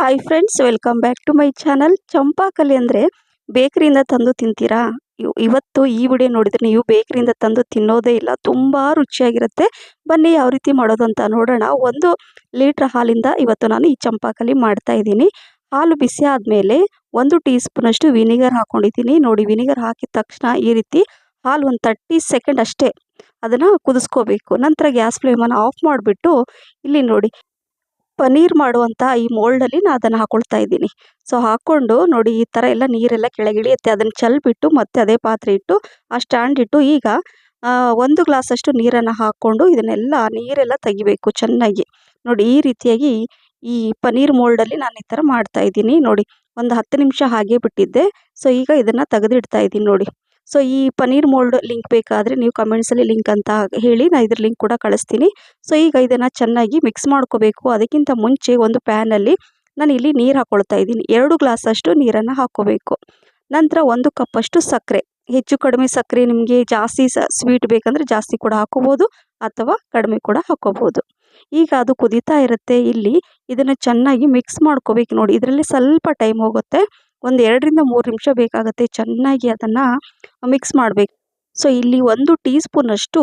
Hi friends, welcome back to my channel. Champakali ಅಂದರೆ ಬೇಕರಿಯಿಂದ ತಂದು ತಿಂತೀರಾ? ಇವತ್ತು ಈ ವಿಡಿಯೋ ನೋಡಿದರೆ ನೀವು ಬೇಕರಿಯಿಂದ ತಂದು ತಿನ್ನೋದೇ ಇಲ್ಲ. ತುಂಬ ರುಚಿಯಾಗಿರುತ್ತೆ. ಬನ್ನಿ ಯಾವ ರೀತಿ ಮಾಡೋದು ಅಂತ ನೋಡೋಣ. 1 ಲೀಟ್ರ್ ಹಾಲಿಂದ ಇವತ್ತು ನಾನು ಈ ಚಂಪಾಕಲಿ ಮಾಡ್ತಾ ಇದ್ದೀನಿ. ಹಾಲು ಬಿಸಿ ಆದಮೇಲೆ 1 ಟೀ ಸ್ಪೂನಷ್ಟು ವಿನಿಗರ್ ಹಾಕ್ಕೊಂಡಿದ್ದೀನಿ. ನೋಡಿ, ವಿನಿಗರ್ ಹಾಕಿದ ತಕ್ಷಣ ಈ ರೀತಿ ಹಾಲು ಒಂದು 30 ಸೆಕೆಂಡ್ ಅಷ್ಟೇ ಅದನ್ನು ಕುದಿಸ್ಕೋಬೇಕು. ನಂತರ ಗ್ಯಾಸ್ ಫ್ಲೇಮನ್ನು ಆಫ್ ಮಾಡಿಬಿಟ್ಟು ಇಲ್ಲಿ ನೋಡಿ ಪನ್ನೀರ್ ಮಾಡುವಂಥ ಈ ಮೋಲ್ಡಲ್ಲಿ ನಾನು ಅದನ್ನು ಹಾಕ್ಕೊಳ್ತಾ ಇದ್ದೀನಿ. ಸೊ ಹಾಕ್ಕೊಂಡು ನೋಡಿ, ಈ ಥರ ಎಲ್ಲ ನೀರೆಲ್ಲ ಕೆಳಗಿಳಿಯುತ್ತೆ. ಅದನ್ನು ಚೆಲ್ಬಿಟ್ಟು ಮತ್ತೆ ಅದೇ ಪಾತ್ರೆ ಇಟ್ಟು ಆ ಸ್ಟ್ಯಾಂಡ್ ಇಟ್ಟು ಈಗ 1 ಗ್ಲಾಸಷ್ಟು ನೀರನ್ನು ಹಾಕ್ಕೊಂಡು ಇದನ್ನೆಲ್ಲ ನೀರೆಲ್ಲ ತೆಗಿಬೇಕು ಚೆನ್ನಾಗಿ. ನೋಡಿ, ಈ ರೀತಿಯಾಗಿ ಈ ಪನ್ನೀರ್ ಮೋಲ್ಡಲ್ಲಿ ನಾನು ಈ ಥರ ಮಾಡ್ತಾ ಇದ್ದೀನಿ. ನೋಡಿ, ಒಂದು 10 ನಿಮಿಷ ಹಾಗೆ ಬಿಟ್ಟಿದ್ದೆ. ಸೊ ಈಗ ಇದನ್ನು ತೆಗೆದಿಡ್ತಾ ಇದ್ದೀನಿ ನೋಡಿ. ಸೊ ಈ ಪನ್ನೀರ್ ಮೋಲ್ಡ್ ಲಿಂಕ್ ಬೇಕಾದರೆ ನೀವು ಕಮೆಂಟ್ಸಲ್ಲಿ ಲಿಂಕ್ ಅಂತ ಹೇಳಿ, ನಾನು ಇದ್ರ ಲಿಂಕ್ ಕೂಡ ಕಳಿಸ್ತೀನಿ. ಸೊ ಈಗ ಇದನ್ನು ಚೆನ್ನಾಗಿ ಮಿಕ್ಸ್ ಮಾಡ್ಕೋಬೇಕು. ಅದಕ್ಕಿಂತ ಮುಂಚೆ ಒಂದು ಪ್ಯಾನಲ್ಲಿ ನಾನು ಇಲ್ಲಿ ನೀರು ಹಾಕ್ಕೊಳ್ತಾ ಇದ್ದೀನಿ. 2 ಗ್ಲಾಸಷ್ಟು ನೀರನ್ನು ಹಾಕ್ಕೋಬೇಕು. ನಂತರ 1 ಕಪ್ಪಷ್ಟು ಸಕ್ಕರೆ, ಹೆಚ್ಚು ಕಡಿಮೆ ಸಕ್ಕರೆ ನಿಮಗೆ ಜಾಸ್ತಿ ಸ್ವೀಟ್ ಬೇಕಂದರೆ ಜಾಸ್ತಿ ಕೂಡ ಹಾಕ್ಕೋಬೋದು ಅಥವಾ ಕಡಿಮೆ ಕೂಡ ಹಾಕ್ಕೋಬೋದು. ಈಗ ಅದು ಕುದೀತಾ ಇರುತ್ತೆ. ಇಲ್ಲಿ ಇದನ್ನು ಚೆನ್ನಾಗಿ ಮಿಕ್ಸ್ ಮಾಡ್ಕೋಬೇಕು. ನೋಡಿ, ಇದರಲ್ಲಿ ಸ್ವಲ್ಪ ಟೈಮ್ ಹೋಗುತ್ತೆ. ಒಂದು 2 ರಿಂದ 3 ನಿಮಿಷ ಬೇಕಾಗುತ್ತೆ ಚೆನ್ನಾಗಿ ಅದನ್ನು ಮಿಕ್ಸ್ ಮಾಡಬೇಕು. ಸೊ ಇಲ್ಲಿ 1 ಟೀ ಸ್ಪೂನಷ್ಟು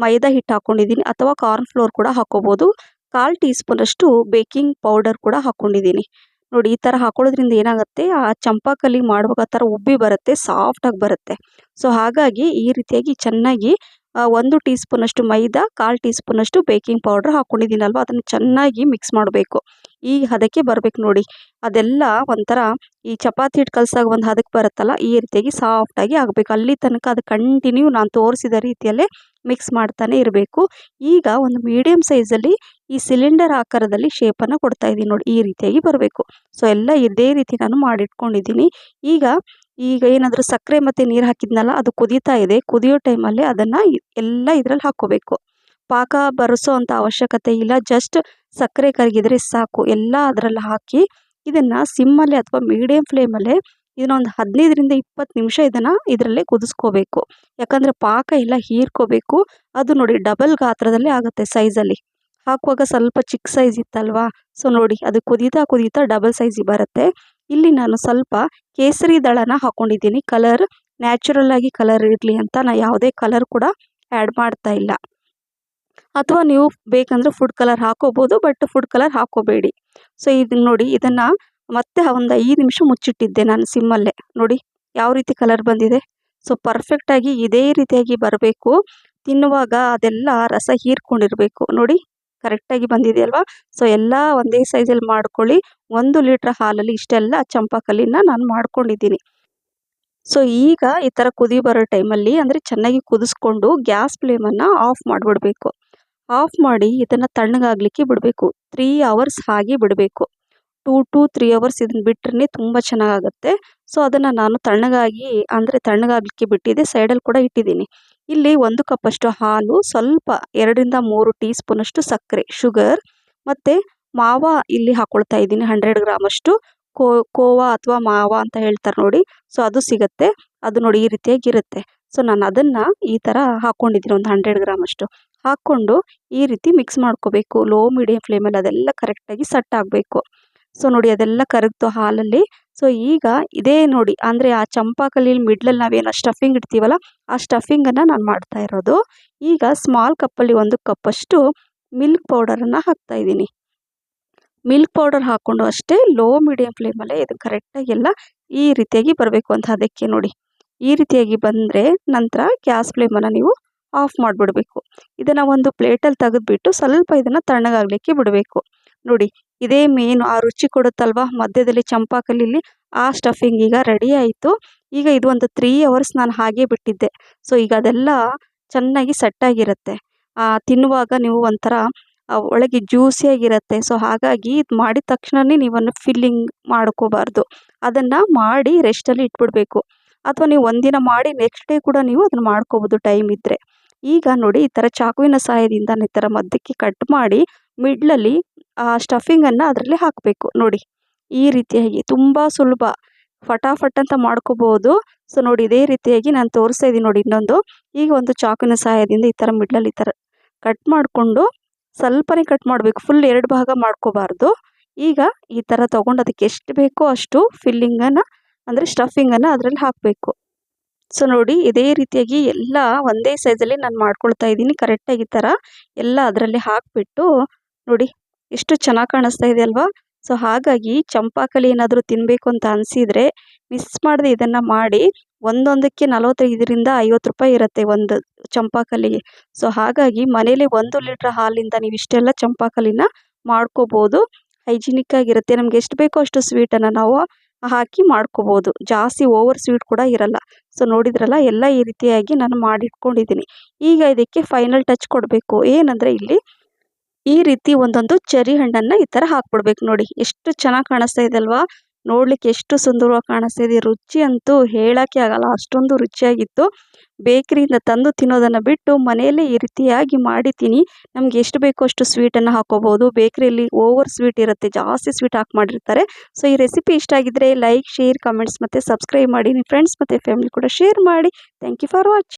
ಮೈದಾ ಹಿಟ್ಟು ಹಾಕ್ಕೊಂಡಿದ್ದೀನಿ ಅಥವಾ ಕಾರ್ನ್ ಫ್ಲೋರ್ ಕೂಡ ಹಾಕ್ಕೋಬೋದು. 1/4 ಟೀ ಸ್ಪೂನಷ್ಟು ಬೇಕಿಂಗ್ ಪೌಡರ್ ಕೂಡ ಹಾಕ್ಕೊಂಡಿದ್ದೀನಿ. ನೋಡಿ, ಈ ಥರ ಹಾಕೊಳ್ಳೋದ್ರಿಂದ ಏನಾಗುತ್ತೆ, ಆ ಚಂಪಾಕಲಿ ಮಾಡುವಾಗ ಆ ಥರ ಉಬ್ಬಿ ಬರುತ್ತೆ, ಸಾಫ್ಟಾಗಿ ಬರುತ್ತೆ. ಸೊ ಹಾಗಾಗಿ ಈ ರೀತಿಯಾಗಿ ಚೆನ್ನಾಗಿ 1 ಟೀ ಸ್ಪೂನಷ್ಟು ಮೈದಾ, 1/4 ಟೀ ಸ್ಪೂನಷ್ಟು ಬೇಕಿಂಗ್ ಪೌಡರ್ ಹಾಕ್ಕೊಂಡಿದ್ದೀನಲ್ವ, ಅದನ್ನು ಚೆನ್ನಾಗಿ ಮಿಕ್ಸ್ ಮಾಡಬೇಕು. ಈ ಹದಕ್ಕೆ ಬರಬೇಕು ನೋಡಿ. ಅದೆಲ್ಲ ಒಂಥರ ಈ ಚಪಾತಿ ಹಿಟ್ಟು ಕಲಸಾಗ ಒಂದು ಹದಕ್ಕೆ ಬರುತ್ತಲ್ಲ, ಈ ರೀತಿಯಾಗಿ ಸಾಫ್ಟಾಗಿ ಆಗಬೇಕು. ಅಲ್ಲಿ ತನಕ ಅದು ಕಂಟಿನ್ಯೂ ನಾನು ತೋರಿಸಿದ ರೀತಿಯಲ್ಲೇ ಮಿಕ್ಸ್ ಮಾಡ್ತಾನೆ ಇರಬೇಕು. ಈಗ ಒಂದು ಮೀಡಿಯಮ್ ಸೈಜಲ್ಲಿ ಈ ಸಿಲಿಂಡರ್ ಆಕಾರದಲ್ಲಿ ಶೇಪನ್ನು ಕೊಡ್ತಾ ಇದ್ದೀನಿ ನೋಡಿ, ಈ ರೀತಿಯಾಗಿ ಬರಬೇಕು. ಸೊ ಎಲ್ಲ ಇದೇ ರೀತಿ ನಾನು ಮಾಡಿಟ್ಕೊಂಡಿದ್ದೀನಿ. ಈಗ ಏನಾದರೂ ಸಕ್ಕರೆ ಮತ್ತು ನೀರು ಹಾಕಿದ್ನಲ್ಲ, ಅದು ಕುದೀತಾ ಇದೆ. ಕುದಿಯೋ ಟೈಮಲ್ಲಿ ಅದನ್ನು ಎಲ್ಲ ಇದರಲ್ಲಿ ಹಾಕ್ಕೋಬೇಕು. ಪಾಕ ಬರೆಸೋ ಅಂಥ ಅವಶ್ಯಕತೆ ಇಲ್ಲ, ಜಸ್ಟ್ ಸಕ್ಕರೆ ಕರಗಿದ್ರೆ ಸಾಕು. ಎಲ್ಲ ಅದರಲ್ಲಿ ಹಾಕಿ ಇದನ್ನು ಸಿಮ್ಮಲ್ಲಿ ಅಥವಾ ಮೀಡಿಯಮ್ ಫ್ಲೇಮಲ್ಲೇ ಇದನ್ನೊಂದು 15 ರಿಂದ 20 ನಿಮಿಷ ಇದರಲ್ಲೇ ಕುದಿಸ್ಕೋಬೇಕು. ಯಾಕಂದರೆ ಪಾಕ ಎಲ್ಲ ಹೀರ್ಕೋಬೇಕು. ಅದು ನೋಡಿ ಡಬಲ್ ಗಾತ್ರದಲ್ಲಿ ಆಗುತ್ತೆ ಸೈಜಲ್ಲಿ. ಹಾಕುವಾಗ ಸ್ವಲ್ಪ ಚಿಕ್ಕ ಸೈಜ್ ಇತ್ತಲ್ವಾ, ಸೊ ನೋಡಿ ಅದು ಕುದೀತಾ ಡಬಲ್ ಸೈಜಿಗೆ ಬರುತ್ತೆ. ಇಲ್ಲಿ ನಾನು ಸ್ವಲ್ಪ ಕೇಸರಿ ದಳನ ಹಾಕ್ಕೊಂಡಿದ್ದೀನಿ. ಕಲರ್ ನ್ಯಾಚುರಲ್ ಆಗಿ ಕಲರ್ ಇರಲಿ ಅಂತ ನಾನು ಯಾವುದೇ ಕಲರ್ ಕೂಡ ಆ್ಯಡ್ ಮಾಡ್ತಾ ಇಲ್ಲ. ಅಥವಾ ನೀವು ಬೇಕಂದರೆ ಫುಡ್ ಕಲರ್ ಹಾಕೋಬೋದು, ಬಟ್ ಫುಡ್ ಕಲರ್ ಹಾಕೋಬೇಡಿ. ಸೊ ಇದನ್ನು ನೋಡಿ, ಇದನ್ನು ಮತ್ತೆ ಒಂದು 5 ನಿಮಿಷ ಮುಚ್ಚಿಟ್ಟಿದ್ದೆ ನಾನು ಸಿಮ್ಮಲ್ಲೇ. ನೋಡಿ ಯಾವ ರೀತಿ ಕಲರ್ ಬಂದಿದೆ. ಸೊ ಪರ್ಫೆಕ್ಟಾಗಿ ಇದೇ ರೀತಿಯಾಗಿ ಬರಬೇಕು. ತಿನ್ನುವಾಗ ಅದೆಲ್ಲ ರಸ ಹೀರ್ಕೊಂಡಿರಬೇಕು. ನೋಡಿ ಕರೆಕ್ಟಾಗಿ ಬಂದಿದೆಯಲ್ವಾ. ಸೊ ಎಲ್ಲ ಒಂದೇ ಸೈಜಲ್ಲಿ ಮಾಡ್ಕೊಳ್ಳಿ. 1 ಲೀಟ್ರ್ ಹಾಲಲ್ಲಿ ಇಷ್ಟೆಲ್ಲ ಚಂಪಾಕಲಿನ ನಾನು ಮಾಡ್ಕೊಂಡಿದ್ದೀನಿ. ಸೊ ಈಗ ಈ ಥರ ಕುದಿ ಬರೋ ಟೈಮಲ್ಲಿ ಅಂದರೆ ಚೆನ್ನಾಗಿ ಕುದಿಸ್ಕೊಂಡು ಗ್ಯಾಸ್ ಫ್ಲೇಮನ್ನು ಆಫ್ ಮಾಡಿಬಿಡಬೇಕು. ಆಫ್ ಮಾಡಿ ಇದನ್ನು ತಣ್ಣಗಾಗಲಿಕ್ಕೆ ಬಿಡಬೇಕು. 3 ಅವರ್ಸ್ ಹಾಗೆ ಬಿಡಬೇಕು. 2 to 3 ಅವರ್ಸ್ ಇದನ್ನು ಬಿಟ್ಟರೆ ತುಂಬ ಚೆನ್ನಾಗಾಗುತ್ತೆ. ಸೊ ಅದನ್ನು ನಾನು ತಣ್ಣಗಾಗಲಿಕ್ಕೆ ಬಿಟ್ಟಿದ್ದೆ. ಸೈಡಲ್ಲಿ ಕೂಡ ಇಟ್ಟಿದ್ದೀನಿ. ಇಲ್ಲಿ 1 ಕಪ್ಪಷ್ಟು ಹಾಲು, ಸ್ವಲ್ಪ 2 ರಿಂದ 3 ಟೀ ಸ್ಪೂನಷ್ಟು ಸಕ್ಕರೆ, ಶುಗರ್, ಮತ್ತು ಮಾವ ಇಲ್ಲಿ ಹಾಕ್ಕೊಳ್ತಾ ಇದ್ದೀನಿ 100 ಗ್ರಾಮಷ್ಟು. ಕೋವಾ ಅಥವಾ ಮಾವ ಅಂತ ಹೇಳ್ತಾರೆ ನೋಡಿ. ಸೊ ಅದು ಸಿಗುತ್ತೆ. ಅದು ನೋಡಿ ಈ ರೀತಿಯಾಗಿರುತ್ತೆ. ಸೊ ನಾನು ಅದನ್ನು ಈ ಥರ ಹಾಕ್ಕೊಂಡಿದ್ದೀನಿ ಒಂದು 100 ಗ್ರಾಮಷ್ಟು. ಹಾಕ್ಕೊಂಡು ಈ ರೀತಿ ಮಿಕ್ಸ್ ಮಾಡ್ಕೋಬೇಕು. ಲೋ ಮೀಡಿಯಮ್ ಫ್ಲೇಮಲ್ಲಿ ಅದೆಲ್ಲ ಕರೆಕ್ಟಾಗಿ ಸೆಟ್ ಆಗಬೇಕು. ಸೊ ನೋಡಿ ಅದೆಲ್ಲ ಕರಗ್ತು ಹಾಲಲ್ಲಿ. ಸೊ ಈಗ ಇದೇ ನೋಡಿ, ಅಂದರೆ ಆ ಚಂಪಾಕಲಿ ಮಿಡ್ಲಲ್ಲಿ ನಾವೇನು ಸ್ಟಫಿಂಗ್ ಇಡ್ತೀವಲ್ಲ, ಆ ಸ್ಟಫಿಂಗನ್ನು ನಾನು ಮಾಡ್ತಾ ಇರೋದು. ಈಗ ಸ್ಮಾಲ್ ಕಪ್ಪಲ್ಲಿ 1 ಕಪ್ಪಷ್ಟು ಮಿಲ್ಕ್ ಪೌಡರನ್ನು ಹಾಕ್ತಾಯಿದ್ದೀನಿ. ಮಿಲ್ಕ್ ಪೌಡರ್ ಹಾಕ್ಕೊಂಡು ಅಷ್ಟೇ ಲೋ ಮೀಡಿಯಮ್ ಫ್ಲೇಮಲ್ಲೇ ಇದು ಕರೆಕ್ಟಾಗಿ ಎಲ್ಲ ಈ ರೀತಿಯಾಗಿ ಬರಬೇಕು ಅಂತ. ಅದಕ್ಕೆ ನೋಡಿ ಈ ರೀತಿಯಾಗಿ ಬಂದರೆ ನಂತರ ಗ್ಯಾಸ್ ಫ್ಲೇಮನ್ನು ನೀವು ಆಫ್ ಮಾಡಿಬಿಡಬೇಕು. ಇದನ್ನು ಒಂದು ಪ್ಲೇಟಲ್ಲಿ ತೆಗೆದುಬಿಟ್ಟು ಸ್ವಲ್ಪ ಇದನ್ನು ತಣ್ಣಗಾಗಲಿಕ್ಕೆ ಬಿಡಬೇಕು. ನೋಡಿ ಇದೇ ಮೇನು ಆ ರುಚಿ ಕೊಡುತ್ತಲ್ವ ಮಧ್ಯದಲ್ಲಿ ಚಂಪಾಕಲಿಲಿ. ಆ ಸ್ಟಫಿಂಗ್ ಈಗ ರೆಡಿ ಆಯಿತು. ಈಗ ಇದು ಒಂದು 3 ಅವರ್ಸ್ ನಾನು ಹಾಗೆ ಬಿಟ್ಟಿದ್ದೆ. ಸೊ ಈಗ ಅದೆಲ್ಲ ಚೆನ್ನಾಗಿ ಸೆಟ್ಟಾಗಿರುತ್ತೆ. ತಿನ್ನುವಾಗ ನೀವು ಒಂಥರ ಒಳಗೆ ಜ್ಯೂಸಿಯಾಗಿರುತ್ತೆ. ಸೊ ಹಾಗಾಗಿ ಇದು ಮಾಡಿದ ತಕ್ಷಣವೇ ನೀವನ್ನು ಫಿಲ್ಲಿಂಗ್ ಮಾಡ್ಕೋಬಾರ್ದು. ಅದನ್ನು ಮಾಡಿ ರೆಸ್ಟಲ್ಲಿ ಇಟ್ಬಿಡಬೇಕು. ಅಥವಾ ನೀವು ಒಂದಿನ ಮಾಡಿ ನೆಕ್ಸ್ಟ್ ಡೇ ಕೂಡ ನೀವು ಅದನ್ನು ಮಾಡ್ಕೋಬೋದು ಟೈಮ್ ಇದ್ದರೆ. ಈಗ ನೋಡಿ ಈ ಥರ ಚಾಕುವಿನ ಸಹಾಯದಿಂದ ಈ ಥರ ಮಧ್ಯಕ್ಕೆ ಕಟ್ ಮಾಡಿ ಮಿಡ್ಲಲ್ಲಿ ಆ ಸ್ಟಫಿಂಗನ್ನು ಅದರಲ್ಲಿ ಹಾಕಬೇಕು. ನೋಡಿ ಈ ರೀತಿಯಾಗಿ ತುಂಬ ಸುಲಭ, ಫಟಾಫಟ್ ಅಂತ ಮಾಡ್ಕೋಬೋದು. ಸೊ ನೋಡಿ ಇದೇ ರೀತಿಯಾಗಿ ನಾನು ತೋರಿಸ್ತಾ ಇದ್ದೀನಿ ನೋಡಿ ಇನ್ನೊಂದು. ಈಗ ಒಂದು ಚಾಕುವಿನ ಸಹಾಯದಿಂದ ಈ ಥರ ಮಿಡ್ಲಲ್ಲಿ ಈ ಥರ ಕಟ್ ಮಾಡಿಕೊಂಡು ಸ್ವಲ್ಪನೇ ಕಟ್ ಮಾಡಬೇಕು. ಫುಲ್ 2 ಭಾಗ ಮಾಡ್ಕೋಬಾರ್ದು. ಈಗ ಈ ಥರ ತೊಗೊಂಡು ಅದಕ್ಕೆ ಎಷ್ಟು ಬೇಕೋ ಅಷ್ಟು ಫಿಲ್ಲಿಂಗನ್ನು ಅಂದರೆ ಸ್ಟಫಿಂಗನ್ನು ಅದರಲ್ಲಿ ಹಾಕಬೇಕು. ಸೊ ನೋಡಿ ಇದೇ ರೀತಿಯಾಗಿ ಎಲ್ಲ ಒಂದೇ ಸೈಜಲ್ಲಿ ನಾನು ಮಾಡ್ಕೊಳ್ತಾ ಇದ್ದೀನಿ. ಕರೆಕ್ಟಾಗಿ ಈ ಥರ ಎಲ್ಲ ಅದರಲ್ಲಿ ಹಾಕಿಬಿಟ್ಟು ನೋಡಿ ಎಷ್ಟು ಚೆನ್ನಾಗಿ ಕಾಣಿಸ್ತಾ ಇದೆ ಅಲ್ವಾ. ಸೊ ಹಾಗಾಗಿ ಚಂಪಾಕಲಿ ಏನಾದರೂ ತಿನ್ನಬೇಕು ಅಂತ ಅನಿಸಿದರೆ ಮಿಸ್ ಮಾಡದೆ ಇದನ್ನು ಮಾಡಿ. ಒಂದೊಂದಕ್ಕೆ 45ರಿಂದ 50 ರೂಪಾಯಿ ಇರುತ್ತೆ ಒಂದು ಚಂಪಾಕಲಿಗೆ. ಸೊ ಹಾಗಾಗಿ ಮನೇಲಿ 1 ಲೀಟ್ರ್ ಹಾಲಿಂದ ನೀವು ಇಷ್ಟೆಲ್ಲ ಚಂಪಾಕಲಿನ ಮಾಡ್ಕೋಬೋದು. ಹೈಜಿನಿಕ್ ಆಗಿರುತ್ತೆ. ನಮ್ಗೆ ಎಷ್ಟು ಬೇಕೋ ಅಷ್ಟು ಸ್ವೀಟನ್ನು ನಾವು ಹಾಕಿ ಮಾಡ್ಕೋಬೋದು. ಜಾಸ್ತಿ ಓವರ್ ಸ್ವೀಟ್ ಕೂಡ ಇರಲ್ಲ. ಸೊ ನೋಡಿದ್ರಲ್ಲ ಎಲ್ಲ ಈ ರೀತಿಯಾಗಿ ನಾನು ಮಾಡಿಟ್ಕೊಂಡಿದ್ದೀನಿ. ಈಗ ಇದಕ್ಕೆ ಫೈನಲ್ ಟಚ್ ಕೊಡಬೇಕು. ಏನಂದರೆ ಇಲ್ಲಿ ಈ ರೀತಿ ಒಂದೊಂದು ಚೆರಿ ಹಣ್ಣನ್ನು ಈ ಥರ ಹಾಕ್ಬಿಡ್ಬೇಕು. ನೋಡಿ ಎಷ್ಟು ಚೆನ್ನಾಗಿ ಕಾಣಿಸ್ತಾ ಇದೆ ಅಲ್ವಾ. ನೋಡಲಿಕ್ಕೆ ಎಷ್ಟು ಸುಂದರವಾಗಿ ಕಾಣಿಸ್ತಾ ಇದೆ. ರುಚಿ ಅಂತೂ ಹೇಳೋಕ್ಕೆ ಆಗಲ್ಲ, ಅಷ್ಟೊಂದು ರುಚಿಯಾಗಿತ್ತು. ಬೇಕ್ರಿಯಿಂದ ತಂದು ತಿನ್ನೋದನ್ನು ಬಿಟ್ಟು ಮನೆಯಲ್ಲೇ ಈ ರೀತಿಯಾಗಿ ಮಾಡಿದ್ದೀನಿ. ನಮ್ಗೆ ಎಷ್ಟು ಬೇಕೋ ಅಷ್ಟು ಸ್ವೀಟನ್ನು ಹಾಕ್ಕೋಬೋದು. ಬೇಕ್ರಿಯಲ್ಲಿ ಓವರ್ ಸ್ವೀಟ್ ಇರುತ್ತೆ, ಜಾಸ್ತಿ ಸ್ವೀಟ್ ಹಾಕಿ ಮಾಡಿರ್ತಾರೆ. ಸೊ ಈ ರೆಸಿಪಿ ಇಷ್ಟ ಆಗಿದ್ದರೆ ಲೈಕ್, ಶೇರ್, ಕಮೆಂಟ್ಸ್ ಮತ್ತು ಸಬ್ಸ್ಕ್ರೈಬ್ ಮಾಡಿ. ನಿಮ್ಮ ಫ್ರೆಂಡ್ಸ್ ಮತ್ತು ಫ್ಯಾಮಿಲಿ ಕೂಡ ಶೇರ್ ಮಾಡಿ. Thank you for watching.